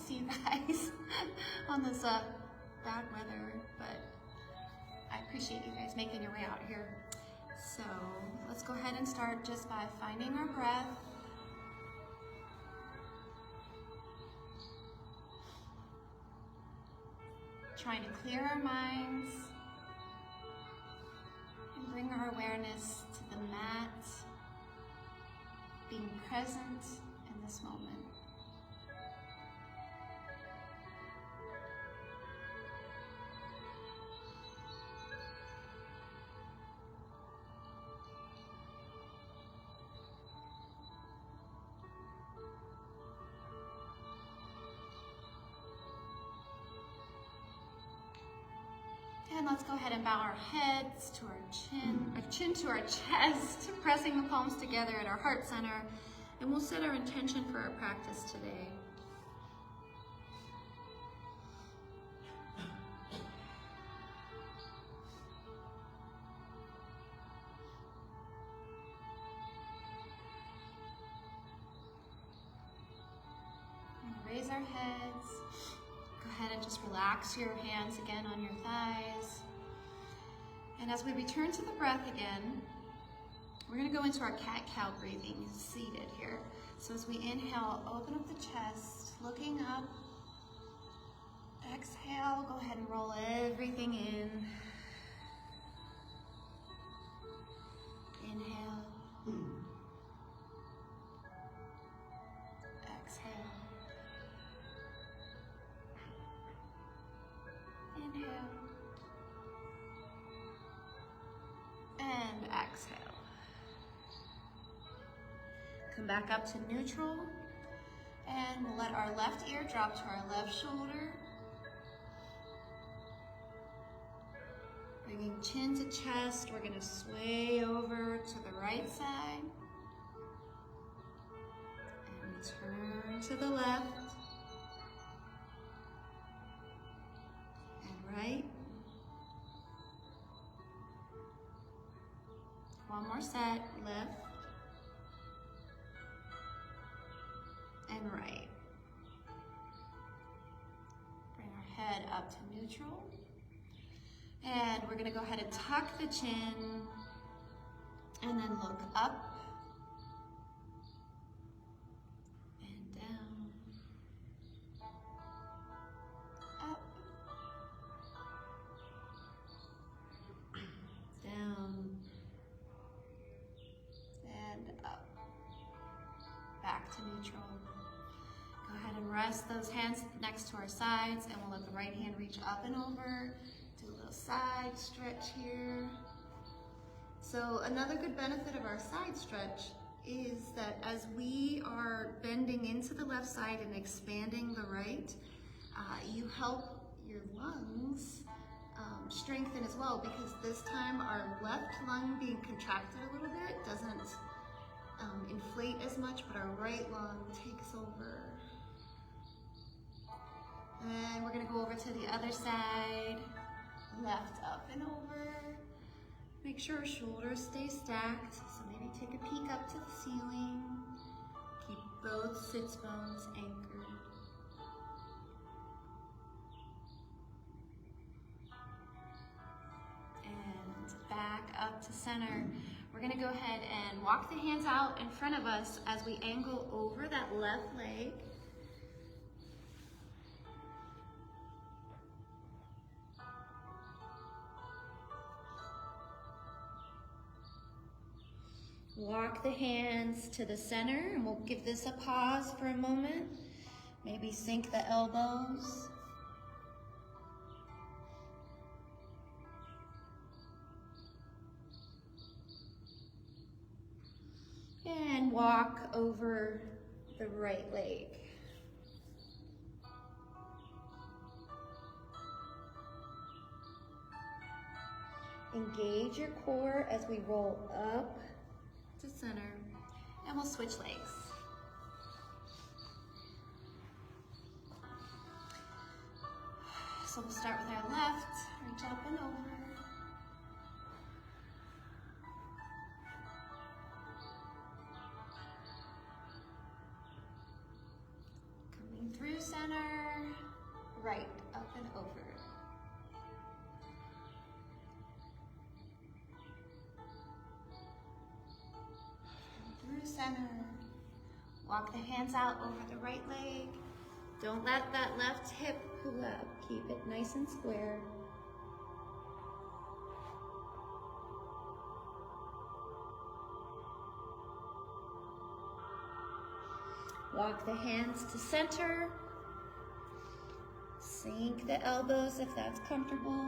see you guys on this bad weather, but I appreciate you guys making your way out here. So let's go ahead and start just by finding our breath. Trying to clear our minds and bring our awareness to the mat, being present in this moment. And let's go ahead and bow our heads to our chin to our chest, pressing the palms together at our heart center. And we'll set our intention for our practice today. And raise our heads. Go ahead and just relax your hands again on your thighs. And as we return to the breath again, we're going to go into our cat-cow breathing, seated here. So as we inhale, open up the chest, looking up. Exhale, go ahead and roll everything in. Inhale. Exhale. Inhale. And exhale. Come back up to neutral, and we'll let our left ear drop to our left shoulder. Bringing chin to chest, we're gonna sway over to the right side. And turn to the left. And right. One more set, left. And right. Bring our head up to neutral. And we're gonna go ahead and tuck the chin and then look up and down, up, down, and up, back to neutral. Go ahead and rest those hands next to our sides, and we'll let the right hand reach up and over. Do a little side stretch here. So another good benefit of our side stretch is that as we are bending into the left side and expanding the right, you help your lungs strengthen as well, because this time our left lung being contracted a little bit doesn't inflate as much, but our right lung takes over. And we're gonna go over to the other side, left up and over. Make sure our shoulders stay stacked, so maybe take a peek up to the ceiling. Keep both sits bones anchored. And back up to center. We're gonna go ahead and walk the hands out in front of us as we angle over that left leg. Walk the hands to the center, and we'll give this a pause for a moment. Maybe sink the elbows. And walk over the right leg. Engage your core as we roll up to center, and we'll switch legs. So we'll start with our left, reach up and over. Coming Come through center, right, up and over. Come through center. Walk the hands out over the right leg. Don't let that left hip pull up. Keep it nice and square. Walk the hands to center. Sink the elbows if that's comfortable.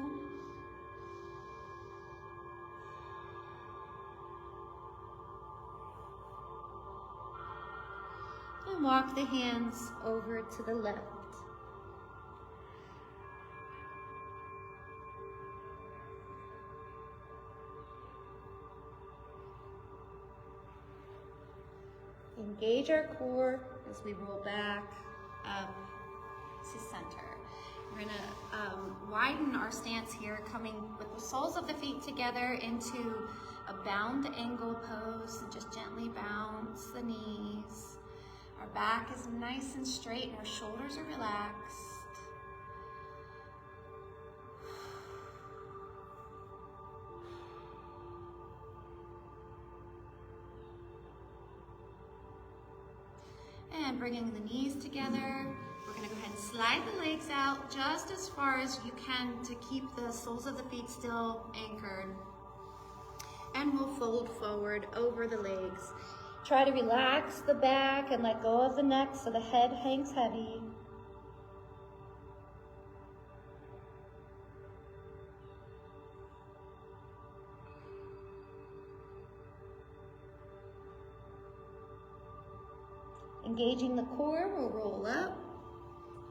And walk the hands over to the left. Engage our core as we roll back up to center. We're gonna widen our stance here, coming with the soles of the feet together into a bound angle pose. And just gently bounce the knees. Our back is nice and straight and our shoulders are relaxed. And bringing the knees together, we're going to go ahead and slide the legs out just as far as you can to keep the soles of the feet still anchored. And we'll fold forward over the legs. Try to relax the back and let go of the neck so the head hangs heavy. Engaging the core, we'll roll up,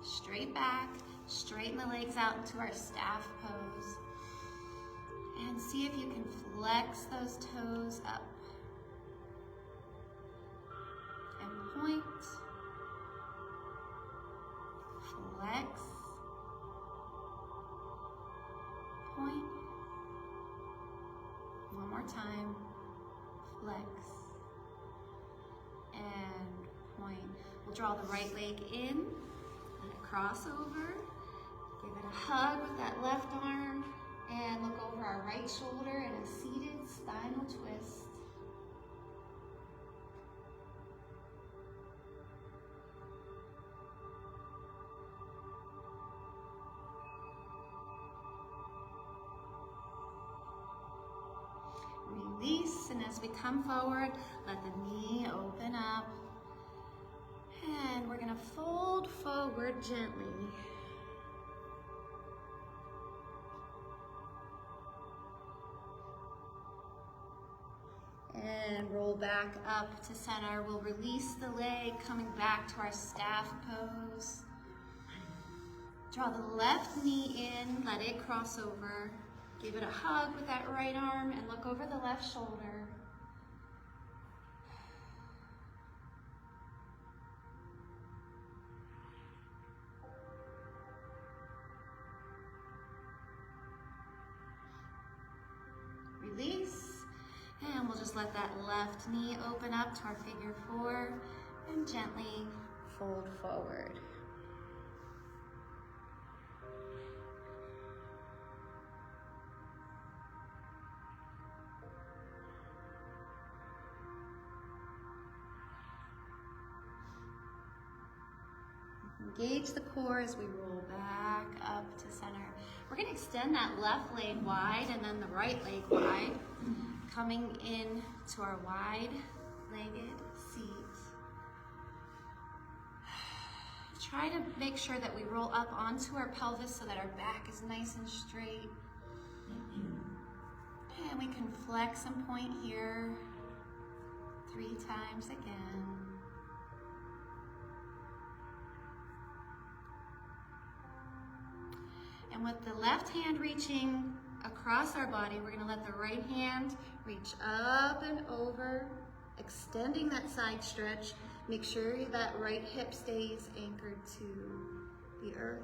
straight back, straighten the legs out into our staff pose. And see if you can flex those toes up. And point, flex, point. One more time, flex, and point. We'll draw the right leg in, let it cross over. Give it a hug with that left arm, and look over our right shoulder in a seated spinal twist. Release, and as we come forward, let the knee open up. And we're going to fold forward gently. And roll back up to center. We'll release the leg, coming back to our staff pose. Draw the left knee in, let it cross over. Give it a hug with that right arm and look over the left shoulder. Release, and we'll just let that left knee open up to our figure four and gently fold forward. Engage the core as we roll back up to center. We're going to extend that left leg wide and then the right leg wide, coming in to our wide-legged seat. Try to make sure that we roll up onto our pelvis so that our back is nice and straight. And we can flex and point here 3 times again. And with the left hand reaching across our body, we're going to let the right hand reach up and over, extending that side stretch. Make sure that right hip stays anchored to the earth.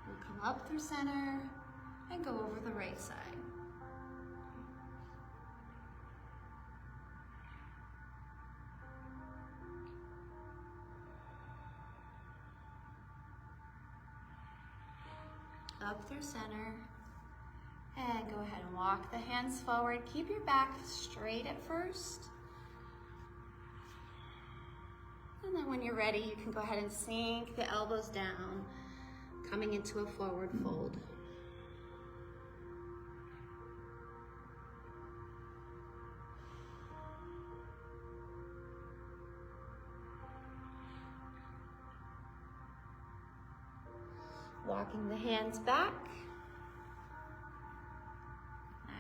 We'll come up through center and go over the right side. up through center. And go ahead and walk the hands forward. Keep your back straight at first. And then when you're ready, you can go ahead and sink the elbows down, coming into a forward fold. Walking the hands back.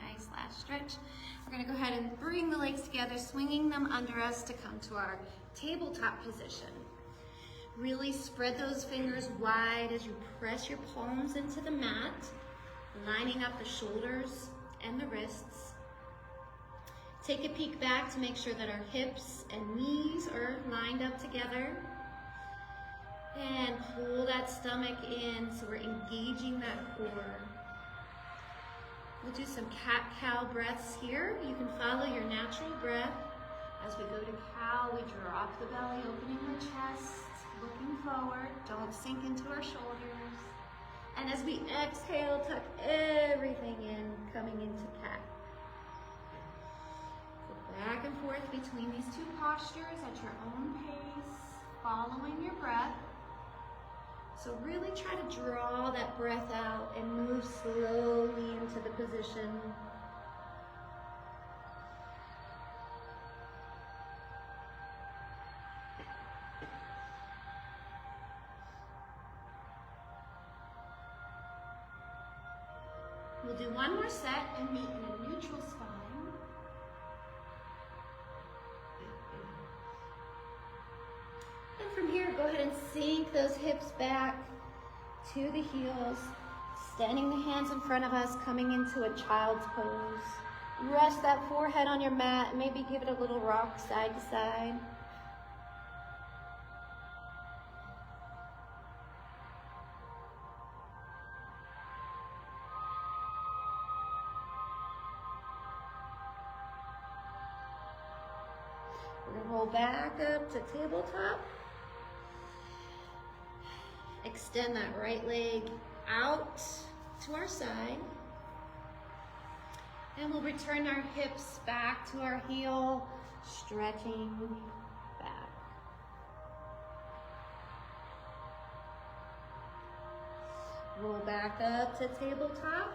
Nice, last stretch. We're gonna go ahead and bring the legs together, swinging them under us to come to our tabletop position. Really spread those fingers wide as you press your palms into the mat, lining up the shoulders and the wrists. Take a peek back to make sure that our hips and knees are lined up together. And pull that stomach in so we're engaging that core. We'll do some cat-cow breaths here. You can follow your natural breath. As we go to cow, we drop the belly, opening the chest, looking forward. Don't sink into our shoulders. And as we exhale, tuck everything in, coming into cat. Go back and forth between these two postures at your own pace, following your breath. So really try to draw that breath out and move slowly into the position. We'll do one more set and meet in a neutral spine. And from here, go ahead and sink those hips back to the heels, extending the hands in front of us, coming into a child's pose. Rest that forehead on your mat, maybe give it a little rock side to side. We're gonna roll back up to tabletop. Extend that right leg out to our side. And we'll return our hips back to our heel, stretching back. Roll back up to tabletop.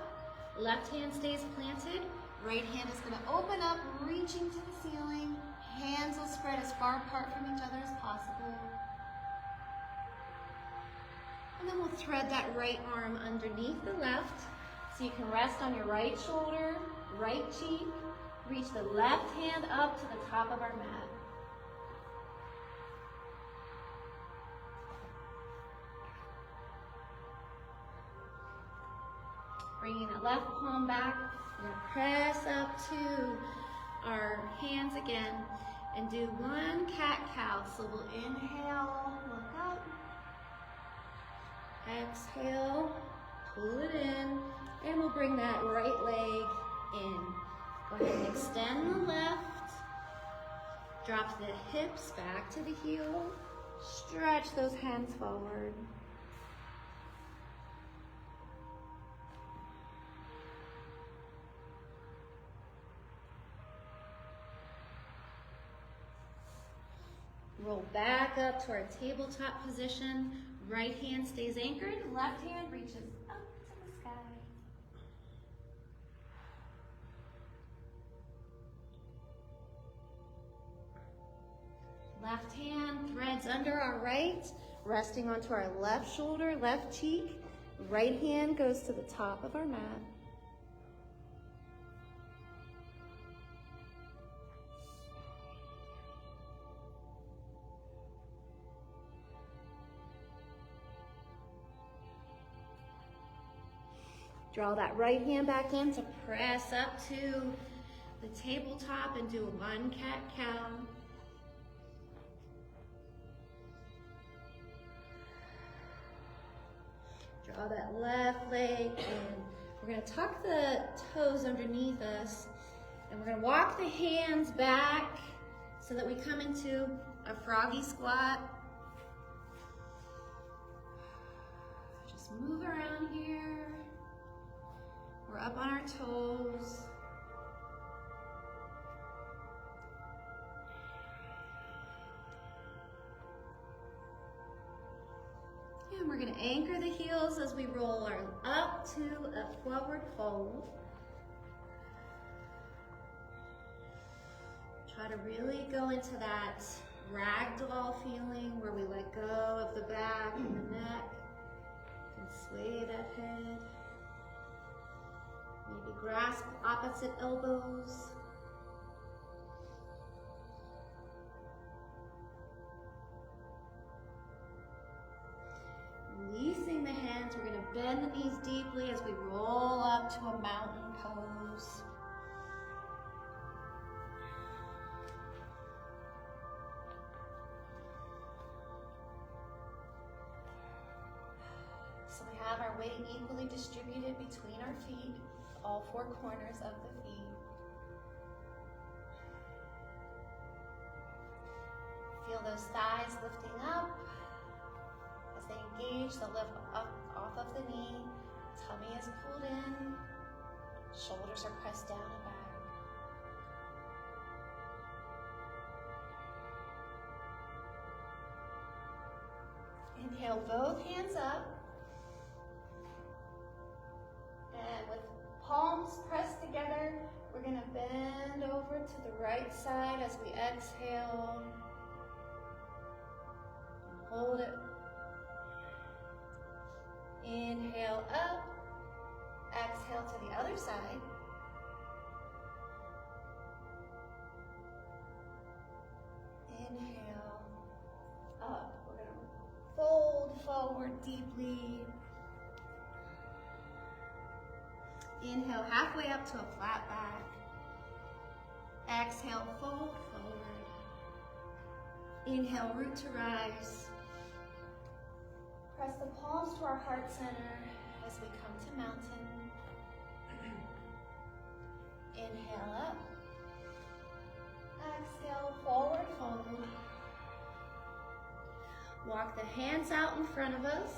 Left hand stays planted. Right hand is gonna open up, reaching to the ceiling. Hands will spread as far apart from each other as possible. And then we'll thread that right arm underneath the left. So you can rest on your right shoulder, right cheek. Reach the left hand up to the top of our mat. Bringing the left palm back. We're gonna press up to our hands again and do one cat-cow. So we'll inhale, look up. Exhale, pull it in, and we'll bring that right leg in. Go ahead and extend the left. Drop the hips back to the heel. Stretch those hands forward. Roll back up to our tabletop position. Right hand stays anchored, left hand reaches up to the sky. Left hand threads under our right, resting onto our left shoulder, left cheek. Right hand goes to the top of our mat. Draw that right hand back in to press up to the tabletop and do a one cat-cow. Draw that left leg in. We're gonna tuck the toes underneath us and we're gonna walk the hands back so that we come into a froggy squat. Just move around here. We're up on our toes. And we're going to anchor the heels as we roll our up to a forward fold. Try to really go into that ragdoll feeling where we let go of the back and the neck and sway that head. Maybe grasp opposite elbows. Releasing the hands, we're going to bend the knees deeply as we roll up to a mountain pose. So we have our weight equally distributed between our feet, all four corners of the feet. Feel those thighs lifting up. As they engage, they'll lift up off of the knee. Tummy is pulled in. Shoulders are pressed down and back. Inhale, both hands up. And with palms pressed together, we're going to bend over to the right side as we exhale. Hold it. Inhale up. Exhale to the other side. Inhale up. We're going to fold forward deeply. Inhale halfway up to a flat back. Exhale, fold forward. Inhale, root to rise. Press the palms to our heart center as we come to mountain. Inhale up. Exhale, forward fold. Walk the hands out in front of us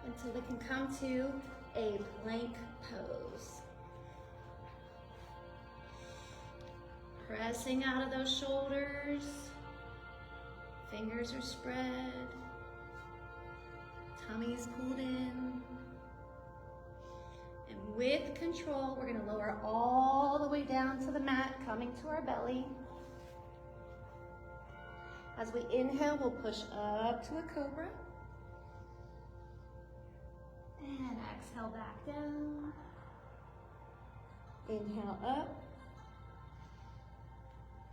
until we can come to a plank pose. Pressing out of those shoulders. Fingers are spread. Tummy is pulled in. And with control, we're going to lower all the way down to the mat, coming to our belly. As we inhale, we'll push up to a cobra. And exhale back down. Inhale up.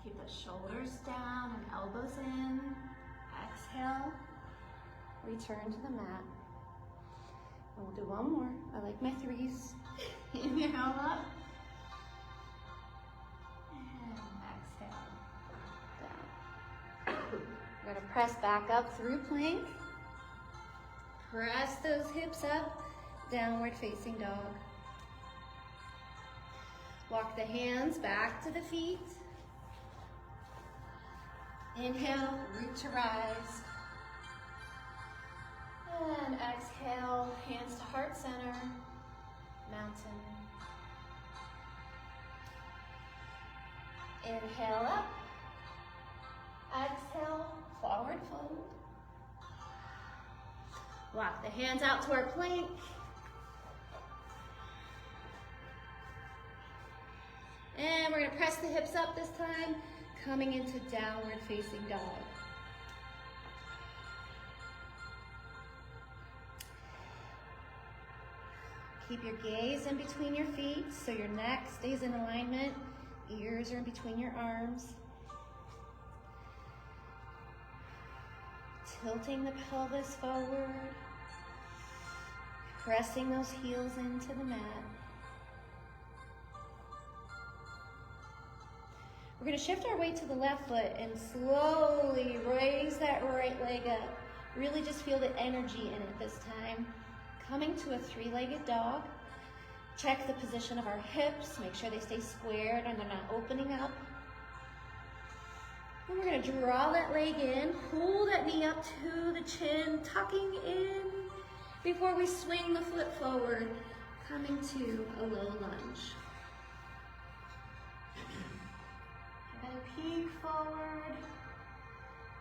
Keep the shoulders down and elbows in. Exhale. Return to the mat. And we'll do one more. I like my threes. Inhale up. And exhale down. We're going to press back up through plank. Press those hips up. Downward facing dog. Walk the hands back to the feet. Inhale, root to rise. And exhale, hands to heart center, mountain. Inhale up. Exhale, forward fold. Walk the hands out to our plank. And we're going to press the hips up this time, coming into downward facing dog. Keep your gaze in between your feet so your neck stays in alignment. Ears are in between your arms. Tilting the pelvis forward. Pressing those heels into the mat. We're going to shift our weight to the left foot and slowly raise that right leg up. Really just feel the energy in it this time. Coming to a three-legged dog. Check the position of our hips. Make sure they stay squared and they're not opening up. And we're going to draw that leg in. Pull that knee up to the chin, tucking in before we swing the foot forward. coming to a low lunge. You're going to peek forward.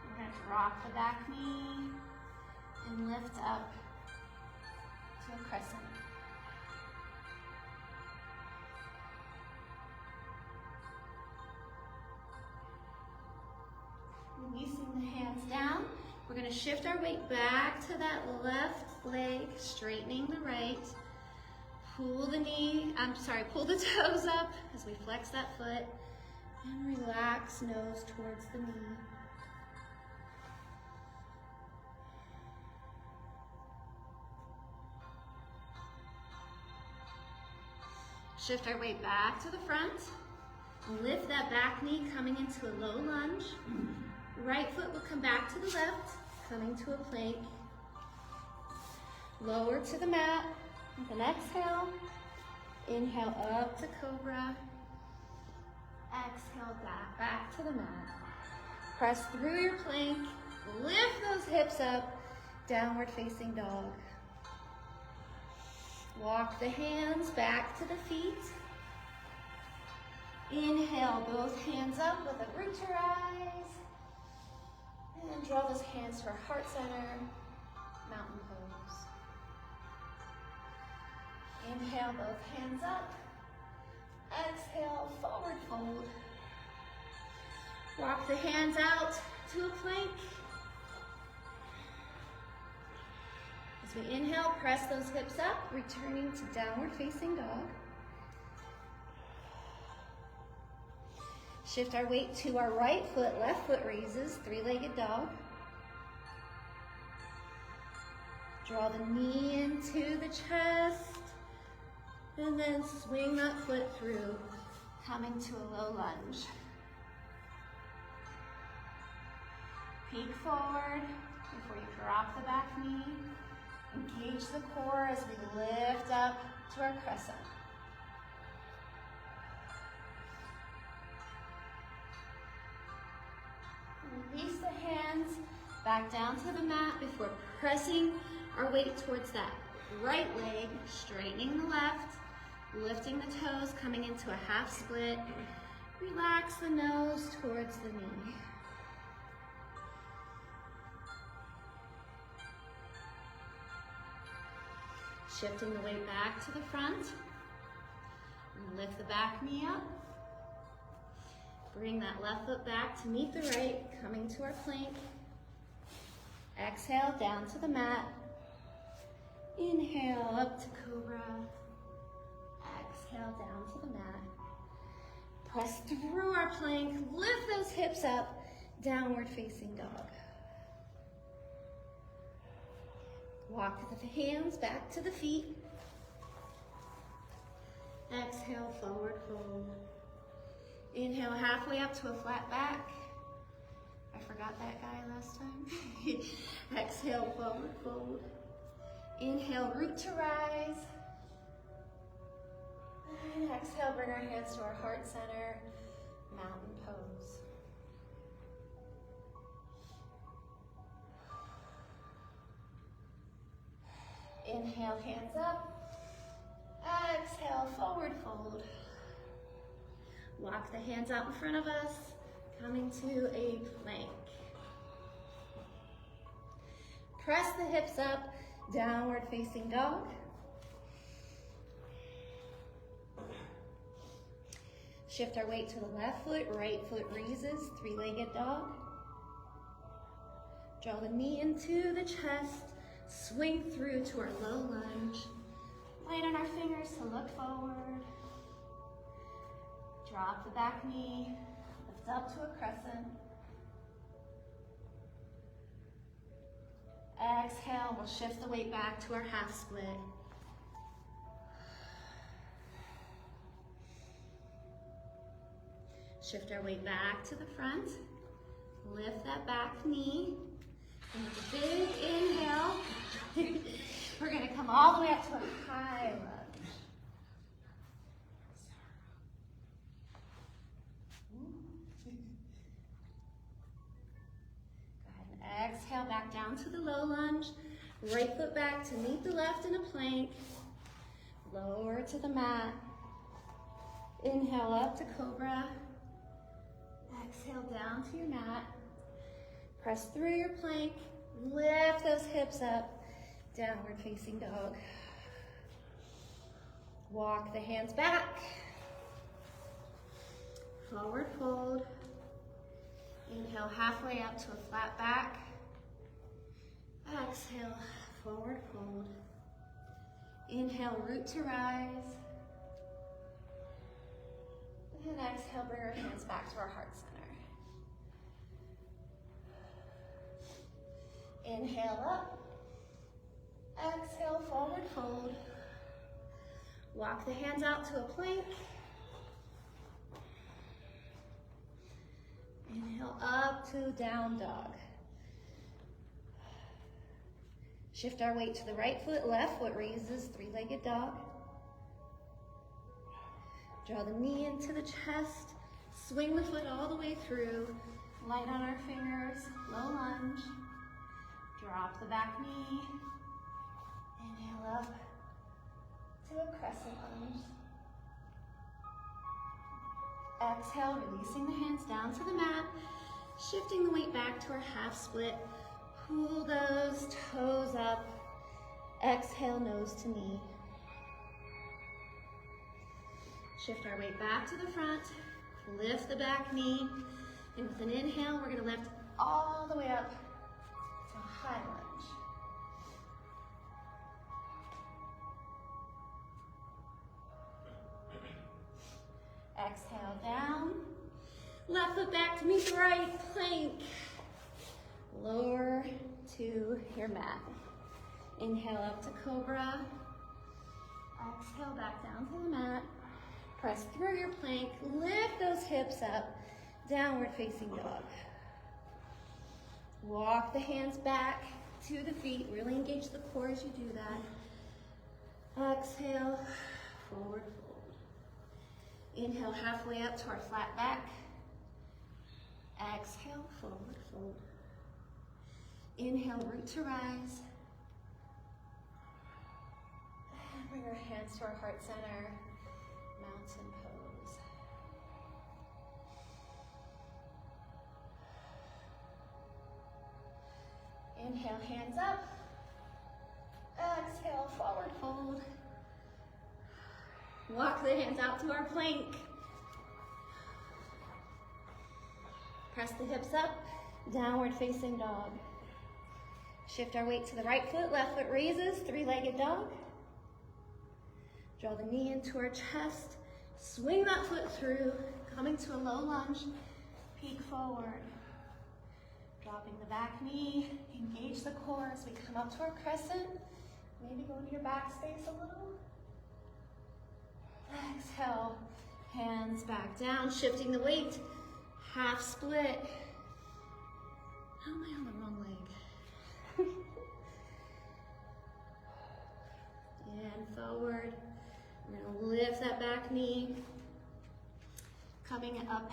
We're going to rock the back knee and lift up to a crescent. Releasing the hands down. We're going to shift our weight back to that left leg, straightening the right. Pull the toes up as we flex that foot and relax nose towards the knee. Shift our weight back to the front. Lift that back knee, coming into a low lunge. Right foot will come back to the left, coming to a plank. Lower to the mat with an exhale. Inhale up to cobra. Exhale back to the mat. Press through your plank. Lift those hips up. Downward facing dog. Walk the hands back to the feet. Inhale both hands up with a root to rise. And draw those hands to our heart center, mountain pose. Inhale, both hands up. Exhale, forward fold. Walk the hands out to a plank. As we inhale, press those hips up, returning to downward facing dog. Shift our weight to our right foot, left foot raises, three-legged dog. Draw the knee into the chest, and then swing that foot through, coming to a low lunge. Peek forward before you drop the back knee. Engage the core as we lift up to our crescent. Release the hands back down to the mat before pressing our weight towards that right leg, straightening the left, lifting the toes, coming into a half split. Relax the nose towards the knee. Shifting the weight back to the front. Lift the back knee up. Bring that left foot back to meet the right, coming to our plank. Exhale, down to the mat. Inhale, up to cobra. Exhale, down to the mat. Press through our plank, lift those hips up, downward facing dog. Walk the hands back to the feet. Exhale, forward fold. Inhale, halfway up to a flat back. I forgot that guy last time. Exhale, forward fold. Inhale, root to rise. And exhale, bring our hands to our heart center, mountain pose. Inhale, hands up. Exhale, forward fold. Walk the hands out in front of us, coming to a plank. Press the hips up, downward facing dog. Shift our weight to the left foot, right foot raises, three-legged dog. Draw the knee into the chest, swing through to our low lunge. Lighten our fingers to look forward. Drop the back knee, lift up to a crescent. Exhale, we'll shift the weight back to our half split. Shift our weight back to the front. Lift that back knee. And with a big inhale, we're gonna come all the way up to a high lunge. Exhale, back down to the low lunge. Right foot back to meet the left in a plank. Lower to the mat. Inhale up to cobra. Exhale down to your mat. Press through your plank. Lift those hips up. Downward facing dog. Walk the hands back. Forward fold. Inhale halfway up to a flat back. Exhale, forward fold. Inhale, root to rise. And exhale, bring our hands back to our heart center. Inhale up. Exhale, forward fold. Walk the hands out to a plank. Inhale up to down dog. Shift our weight to the right foot, left foot raises, three-legged dog. Draw the knee into the chest. Swing the foot all the way through. Light on our fingers, low lunge. Drop the back knee. Inhale up to a crescent lunge. Exhale, releasing the hands down to the mat. Shifting the weight back to our half split. Pull those toes up. Exhale, nose to knee. Shift our weight back to the front. Lift the back knee. And with an inhale, we're gonna lift all the way up to a high lunge. Exhale down. Left foot back to meet the right, plank. Lower to your mat. Inhale up to cobra. Exhale back down to the mat. Press through your plank. Lift those hips up. Downward facing dog. Walk the hands back to the feet. Really engage the core as you do that. Exhale, forward fold. Inhale halfway up to our flat back. Exhale, forward fold. Inhale, root to rise. And bring our hands to our heart center. Mountain pose. Inhale, hands up. Exhale, forward fold. Walk the hands out to our plank. Press the hips up, downward facing dog. Shift our weight to the right foot, left foot raises, three-legged dog. Draw the knee into our chest. Swing that foot through, coming to a low lunge. Peek forward. Dropping the back knee. Engage the core as we come up to our crescent. Maybe go to your back space a little. Exhale. Hands back down, shifting the weight. Half split. How am I on the wrong leg? And forward. We're gonna lift that back knee. Coming up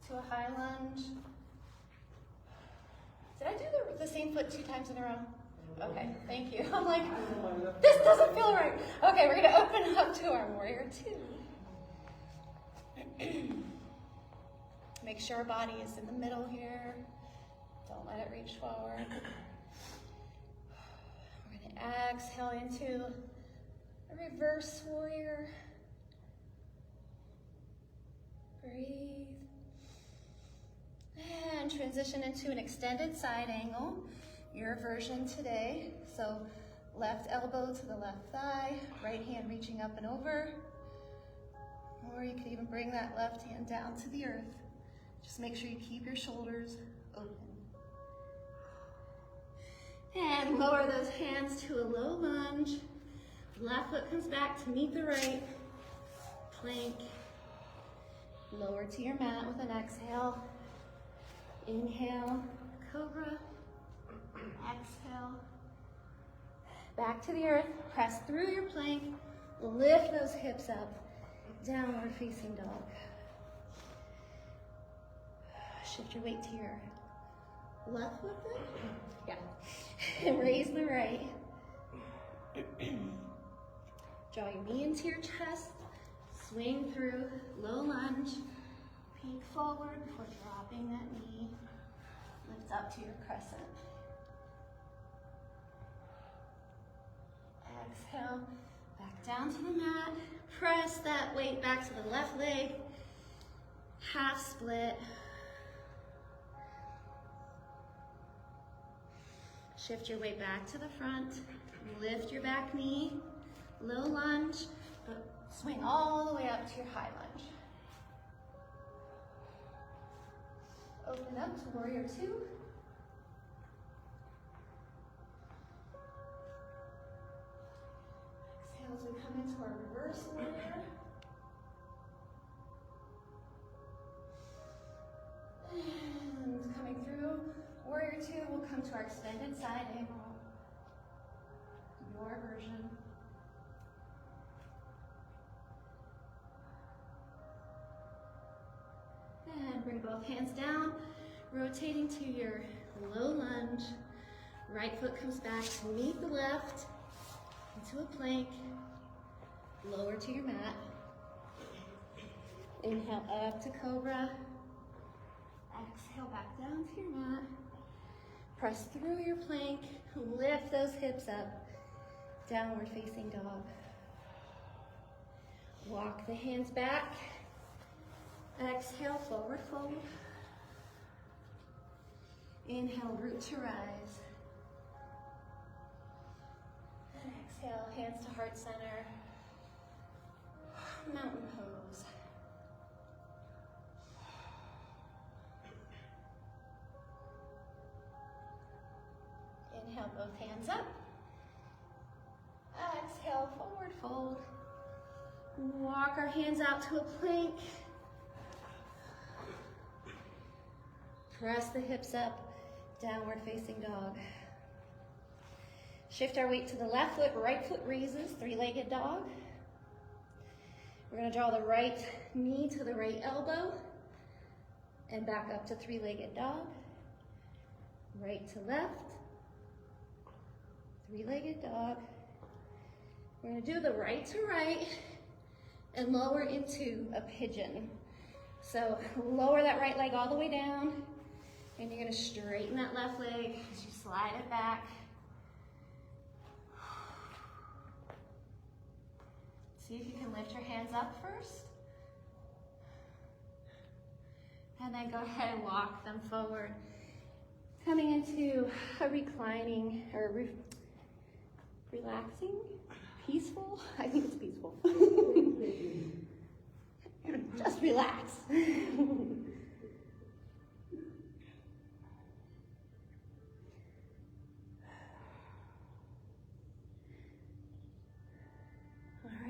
to a high lunge. Did I do the same foot 2 times in a row? Okay, thank you. I'm like, this doesn't feel right. Okay, we're gonna open up to our warrior 2. Make sure our body is in the middle here. Don't let it reach forward. We're gonna exhale into a reverse warrior. Breathe. And transition into an extended side angle. Your version today. So left elbow to the left thigh, right hand reaching up and over. Or you could even bring that left hand down to the earth. Just make sure you keep your shoulders open. And lower those hands to a low lunge. Left foot comes back to meet the right. Plank. Lower to your mat with an exhale. Inhale, cobra. Exhale. Back to the earth. Press through your plank. Lift those hips up. Downward facing dog. Shift your weight to your left foot then? Yeah. And raise the right. Draw your knee into your chest, swing through, low lunge, peek forward before dropping that knee. Lift up to your crescent. Exhale, back down to the mat. Press that weight back to the left leg. Half split. Shift your weight back to the front. Lift your back knee. Low lunge, but swing all the way up to your high lunge. Open up to warrior two. Exhale as we come into our reverse warrior. And coming through warrior two, we'll come to our extended side angle. Your version. And bring both hands down, rotating to your low lunge. Right foot comes back to meet the left, into a plank, lower to your mat. Inhale up to cobra. Exhale back down to your mat. Press through your plank, lift those hips up, downward facing dog. Walk the hands back. Exhale, forward fold. Inhale, root to rise. And exhale, hands to heart center. Mountain pose. Inhale, both hands up. Exhale, forward fold. Walk our hands out to a plank. Press the hips up, downward facing dog. Shift our weight to the left foot, right foot raises, three-legged dog. We're gonna draw the right knee to the right elbow and back up to three-legged dog. Right to left, three-legged dog. We're gonna do the right to right and lower into a pigeon. So lower that right leg all the way down. And you're gonna straighten that left leg as you slide it back. See if you can lift your hands up first. And then go ahead and walk them forward. Coming into a reclining, or relaxing, peaceful. I think it's peaceful. Just relax.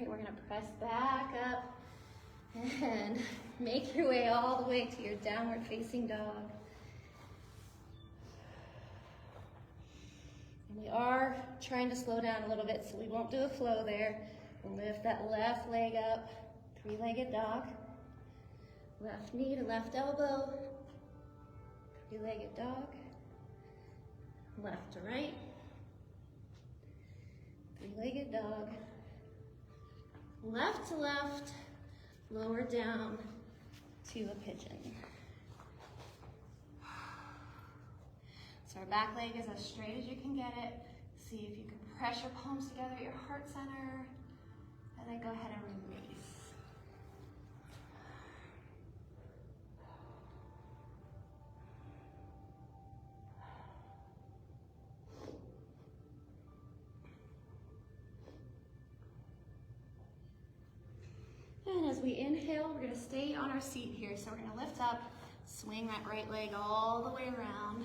We're gonna press back up and make your way all the way to your downward facing dog. And we are trying to slow down a little bit, so we won't do a flow there. We'll lift that left leg up, three-legged dog. Left knee to left elbow, three-legged dog. Left to right, three-legged dog. Left to left, lower down to a pigeon. So our back leg is as straight as you can get it. See if you can press your palms together at your heart center, and then go ahead and release. And as we inhale, we're gonna stay on our seat here. So we're gonna lift up, swing that right leg all the way around.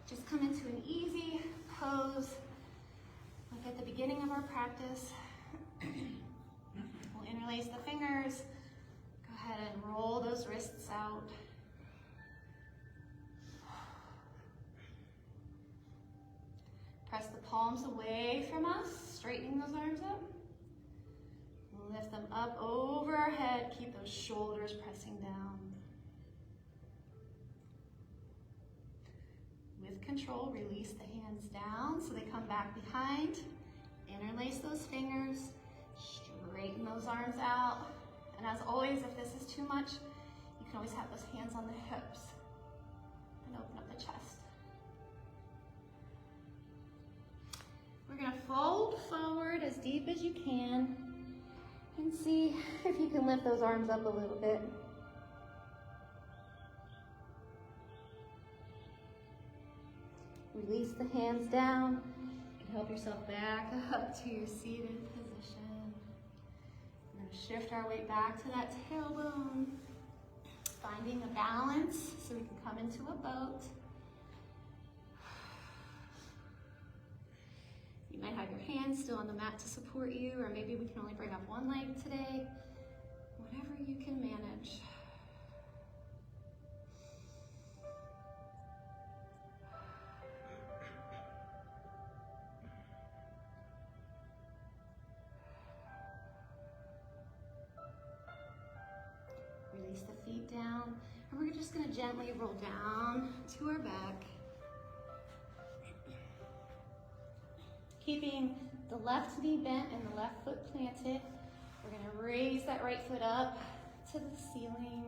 Just come into an easy pose, like at the beginning of our practice. We'll interlace the fingers. Go ahead and roll those wrists out. Press the palms away from us, straightening those arms up. Lift them up over our head. Keep those shoulders pressing down. With control, release the hands down so they come back behind. Interlace those fingers. Straighten those arms out. And as always, if this is too much, you can always have those hands on the hips and open up the chest. We're gonna fold forward as deep as you can and see if you can lift those arms up a little bit. Release the hands down. You can help yourself back up to your seated position. We're going to shift our weight back to that tailbone, finding a balance so we can come into a boat. You might have your hands still on the mat to support you, or maybe we can only bring up one leg today. Whatever you can manage. Release the feet down, and we're just going to gently roll down to our back. Keeping the left knee bent and the left foot planted, we're going to raise that right foot up to the ceiling,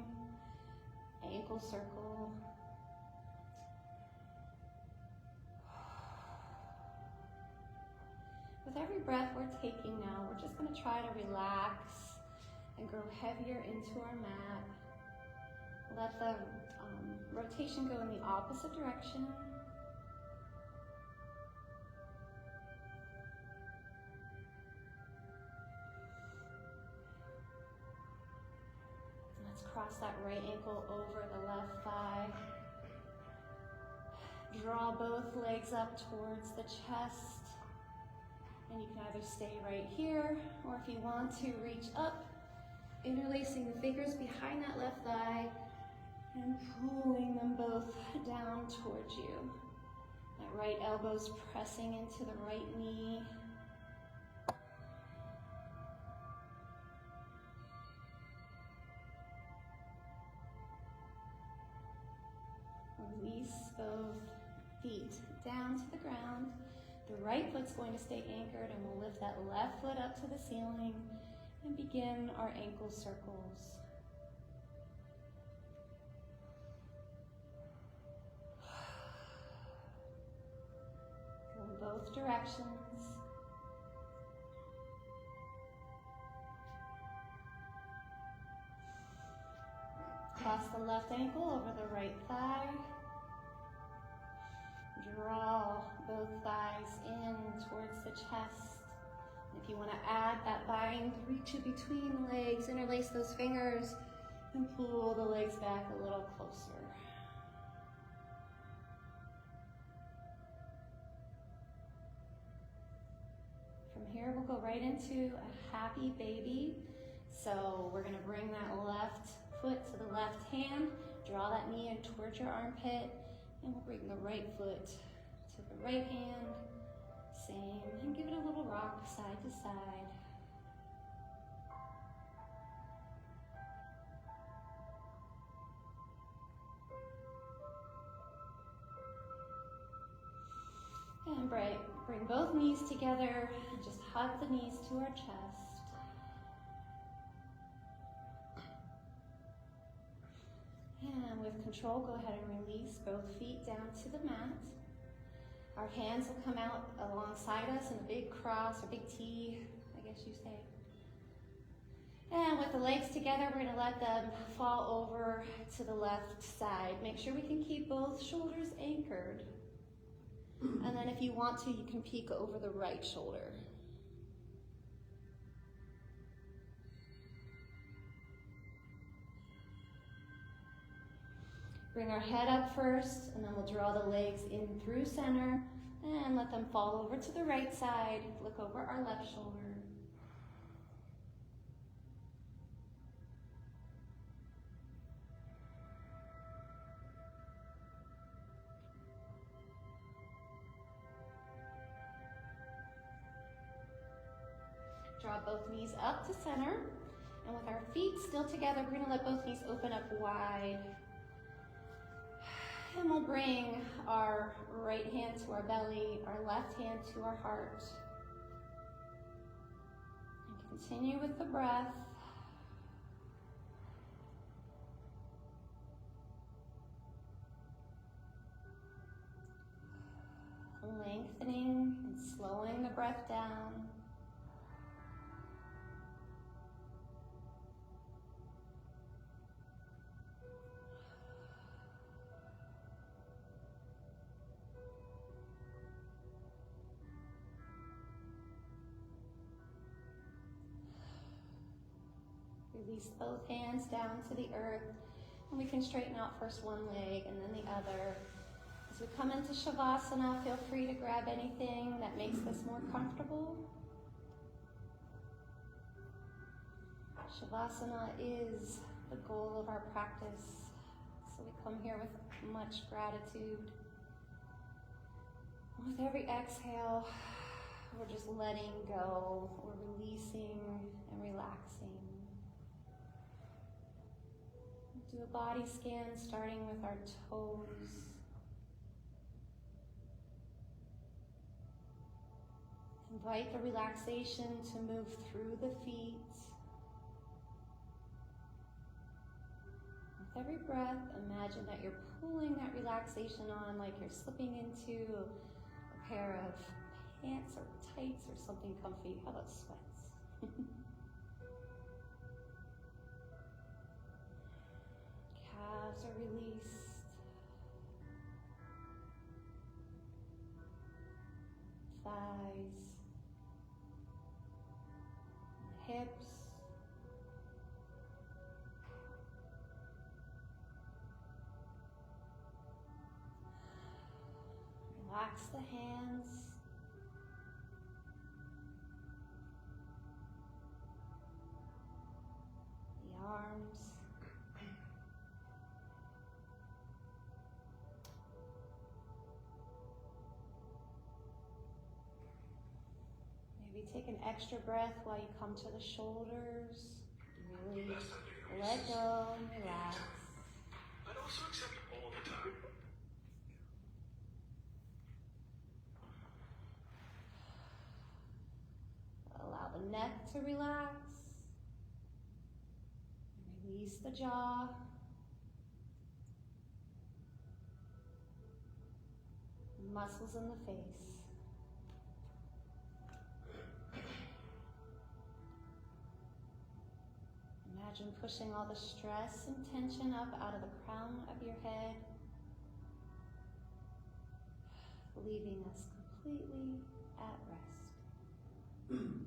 ankle circle. With every breath we're taking now, we're just going to try to relax and grow heavier into our mat. Let the rotation go in the opposite direction. Let's cross that right ankle over the left thigh. Draw both legs up towards the chest. And you can either stay right here, or if you want to, reach up, interlacing the fingers behind that left thigh and pulling them both down towards you. That right elbow's pressing into the right knee. Release both feet down to the ground. The right foot's going to stay anchored, and we'll lift that left foot up to the ceiling and begin our ankle circles. Go in both directions. Cross the left ankle over the right thigh. Draw both thighs in towards the chest. If you want to add that bind, reach it between the legs, interlace those fingers, and pull the legs back a little closer. From here, we'll go right into a happy baby. So we're going to bring that left foot to the left hand, draw that knee in towards your armpit, and we'll bring the right foot to the right hand, same, and give it a little rock side to side. And bring both knees together and just hug the knees to our chest. And with control, go ahead and release both feet down to the mat. Our hands will come out alongside us in a big cross, or big T, I guess you say. And with the legs together, we're going to let them fall over to the left side. Make sure we can keep both shoulders anchored. And then if you want to, you can peek over the right shoulder. Bring our head up first, and then we'll draw the legs in through center and let them fall over to the right side. Look over our left shoulder. Draw both knees up to center, and with our feet still together, we're going to let both knees open up wide. And we'll bring our right hand to our belly, our left hand to our heart. Continue with the breath. Lengthening and slowing the breath down. Release both hands down to the earth, and we can straighten out first one leg and then the other. As we come into Shavasana, feel free to grab anything that makes this more comfortable. Shavasana is the goal of our practice, so we come here with much gratitude. With every exhale, we're just letting go, we're releasing and relaxing. Do a body scan starting with our toes. Invite the relaxation to move through the feet. With every breath, imagine that you're pulling that relaxation on like you're slipping into a pair of pants or tights or something comfy. How about sweats? Calves are released. Thighs. Hips. Relax the hands. The arms. Maybe take an extra breath while you come to the shoulders. Really let go and relax. I'd also accept all the time. Allow the neck to relax. Release the jaw. Muscles in the face. Imagine pushing all the stress and tension up out of the crown of your head, leaving us completely at rest.